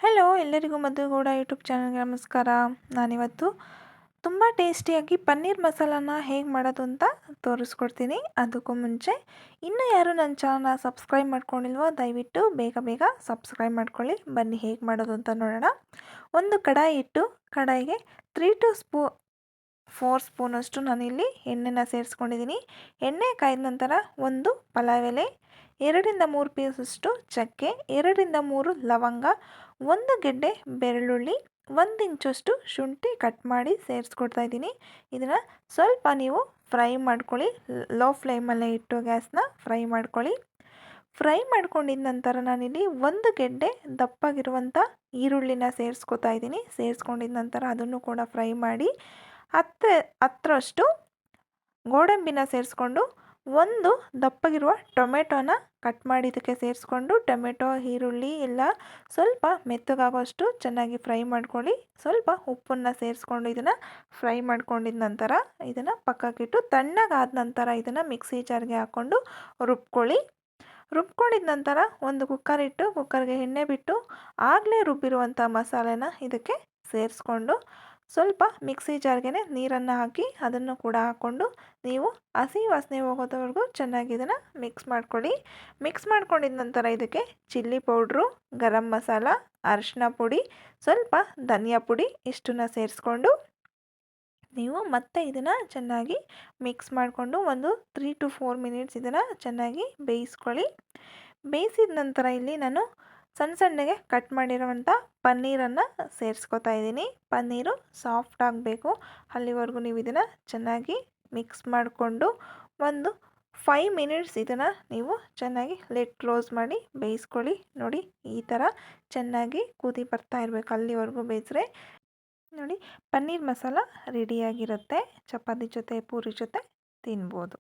Hello ಎಲ್ಲರಿಗೂ Madhu Gowda YouTube ಚಾನಲ್ಗೆ ನಮಸ್ಕಾರ. ನಾನಿವತ್ತು ತುಂಬ ಟೇಸ್ಟಿಯಾಗಿ ಪನ್ನೀರ್ ಮಸಾಲಾನ ಹೇಗೆ ಮಾಡೋದು ಅಂತ ತೋರಿಸ್ಕೊಡ್ತೀನಿ. ಅದಕ್ಕೂ ಮುಂಚೆ ಇನ್ನೂ ಯಾರು ನನ್ನ ಚಾನಲ್ನ ಸಬ್ಸ್ಕ್ರೈಬ್ ಮಾಡ್ಕೊಂಡಿಲ್ವೋ ದಯವಿಟ್ಟು ಬೇಗ ಬೇಗ ಸಬ್ಸ್ಕ್ರೈಬ್ ಮಾಡ್ಕೊಳ್ಳಿ. ಬನ್ನಿ ಹೇಗೆ ಮಾಡೋದು ಅಂತ ನೋಡೋಣ. ಒಂದು ಕಡಾಯಿ ಇಟ್ಟು ಕಡಾಯಿಗೆ 4 ಸ್ಪೂನಷ್ಟು ನಾನಿಲ್ಲಿ ಎಣ್ಣೆನ ಸೇರಿಸ್ಕೊಂಡಿದ್ದೀನಿ. ಎಣ್ಣೆ ಕಾಯ್ದ ನಂತರ ಒಂದು ಪಲಾವ್ ಎಲೆ, 2-3 ಪೀಸಷ್ಟು ಚಕ್ಕೆ, 2-3 ಲವಂಗ, ಒಂದು ಗೆಡ್ಡೆ ಬೆಳ್ಳುಳ್ಳಿ, 1 ಇಂಚಷ್ಟು ಶುಂಠಿ ಕಟ್ ಮಾಡಿ ಸೇರಿಸ್ಕೊಡ್ತಾ ಇದ್ದೀನಿ. ಇದನ್ನು ಸ್ವಲ್ಪ ನೀವು ಫ್ರೈ ಮಾಡ್ಕೊಳ್ಳಿ. ಲೋ ಫ್ಲೇಮಲ್ಲೇ ಇಟ್ಟು ಗ್ಯಾಸ್ನ ಫ್ರೈ ಮಾಡ್ಕೊಳ್ಳಿ. ಫ್ರೈ ಮಾಡ್ಕೊಂಡಿದ್ದ ನಂತರ ನಾನಿಲ್ಲಿ ಒಂದು ಗೆಡ್ಡೆ ದಪ್ಪಾಗಿರುವಂಥ ಈರುಳ್ಳಿನ ಸೇರಿಸ್ಕೊತಾ ಇದ್ದೀನಿ. ಸೇರಿಸ್ಕೊಂಡಿದ್ದ ನಂತರ ಅದನ್ನು ಕೂಡ ಫ್ರೈ ಮಾಡಿ 10 ಗೋಡಂಬಿನ ಸೇರಿಸ್ಕೊಂಡು ಒಂದು ದಪ್ಪಗಿರುವ ಟೊಮೆಟೊನ ಕಟ್ ಮಾಡಿ ಇದಕ್ಕೆ ಸೇರಿಸ್ಕೊಂಡು ಟೊಮೆಟೊ ಈರುಳ್ಳಿ ಎಲ್ಲ ಸ್ವಲ್ಪ ಮೆತ್ತಗಾಗೋಷ್ಟು ಚೆನ್ನಾಗಿ ಫ್ರೈ ಮಾಡ್ಕೊಳ್ಳಿ. ಸ್ವಲ್ಪ ಉಪ್ಪನ್ನು ಸೇರಿಸ್ಕೊಂಡು ಇದನ್ನು ಫ್ರೈ ಮಾಡ್ಕೊಂಡಿದ್ದ ನಂತರ ಇದನ್ನು ಪಕ್ಕಕ್ಕಿಟ್ಟು ತಣ್ಣಗಾದ ನಂತರ ಇದನ್ನು ಮಿಕ್ಸಿ ಜಾರ್ಗೆ ಹಾಕ್ಕೊಂಡು ರುಬ್ಕೊಂಡಿದ್ದ ನಂತರ ಒಂದು ಕುಕ್ಕರ್ ಇಟ್ಟು ಕುಕ್ಕರ್ಗೆ ಎಣ್ಣೆ ಬಿಟ್ಟು ಆಗಲೇ ರುಬ್ಬಿರುವಂಥ ಮಸಾಲೆನ ಇದಕ್ಕೆ ಸೇರಿಸ್ಕೊಂಡು ಸ್ವಲ್ಪ ಮಿಕ್ಸಿ ಜಾರ್ಗೆ ನೀರನ್ನು ಹಾಕಿ ಅದನ್ನು ಕೂಡ ಹಾಕ್ಕೊಂಡು ನೀವು ಹಸಿ ವಾಸನೆ ಹೋಗೋದವರೆಗೂ ಚೆನ್ನಾಗಿ ಇದನ್ನು ಮಿಕ್ಸ್ ಮಾಡ್ಕೊಳ್ಳಿ. ಮಿಕ್ಸ್ ಮಾಡ್ಕೊಂಡಿದ್ದ ನಂತರ ಇದಕ್ಕೆ ಚಿಲ್ಲಿ ಪೌಡ್ರು, ಗರಂ ಮಸಾಲ, ಅರಿಶಿನ ಪುಡಿ, ಸ್ವಲ್ಪ ಧನಿಯಾ ಪುಡಿ ಇಷ್ಟನ್ನು ಸೇರಿಸ್ಕೊಂಡು ನೀವು ಮತ್ತೆ ಇದನ್ನು ಚೆನ್ನಾಗಿ ಮಿಕ್ಸ್ ಮಾಡಿಕೊಂಡು ಒಂದು 3-4 ಮಿನಿಟ್ಸ್ ಇದನ್ನು ಚೆನ್ನಾಗಿ ಬೇಯಿಸ್ಕೊಳ್ಳಿ. ಬೇಯಿಸಿದ ನಂತರ ಇಲ್ಲಿ ನಾನು ಸಣ್ಣಗೆ ಕಟ್ ಮಾಡಿರೋವಂಥ ಪನ್ನೀರನ್ನು ಸೇರಿಸ್ಕೊತಾ ಇದ್ದೀನಿ. ಪನ್ನೀರು ಸಾಫ್ಟ್ ಆಗಬೇಕು, ಅಲ್ಲಿವರೆಗೂ ನೀವು ಇದನ್ನು ಚೆನ್ನಾಗಿ ಮಿಕ್ಸ್ ಮಾಡಿಕೊಂಡು ಒಂದು 5 ಮಿನಿಟ್ಸ್ ಇದನ್ನು ನೀವು ಚೆನ್ನಾಗಿ ಲಿಡ್ ಕ್ಲೋಸ್ ಮಾಡಿ ಬೇಯಿಸ್ಕೊಳ್ಳಿ. ನೋಡಿ ಈ ಥರ ಚೆನ್ನಾಗಿ ಕುದಿ ಬರ್ತಾ ಇರಬೇಕು, ಅಲ್ಲಿವರೆಗೂ ಬೇಯಿಸ್ರೆ ನೋಡಿ ಪನ್ನೀರ್ ಮಸಾಲ ರೆಡಿಯಾಗಿರುತ್ತೆ. ಚಪಾತಿ ಜೊತೆ ಪೂರಿ ಜೊತೆ ತಿನ್ಬೋದು.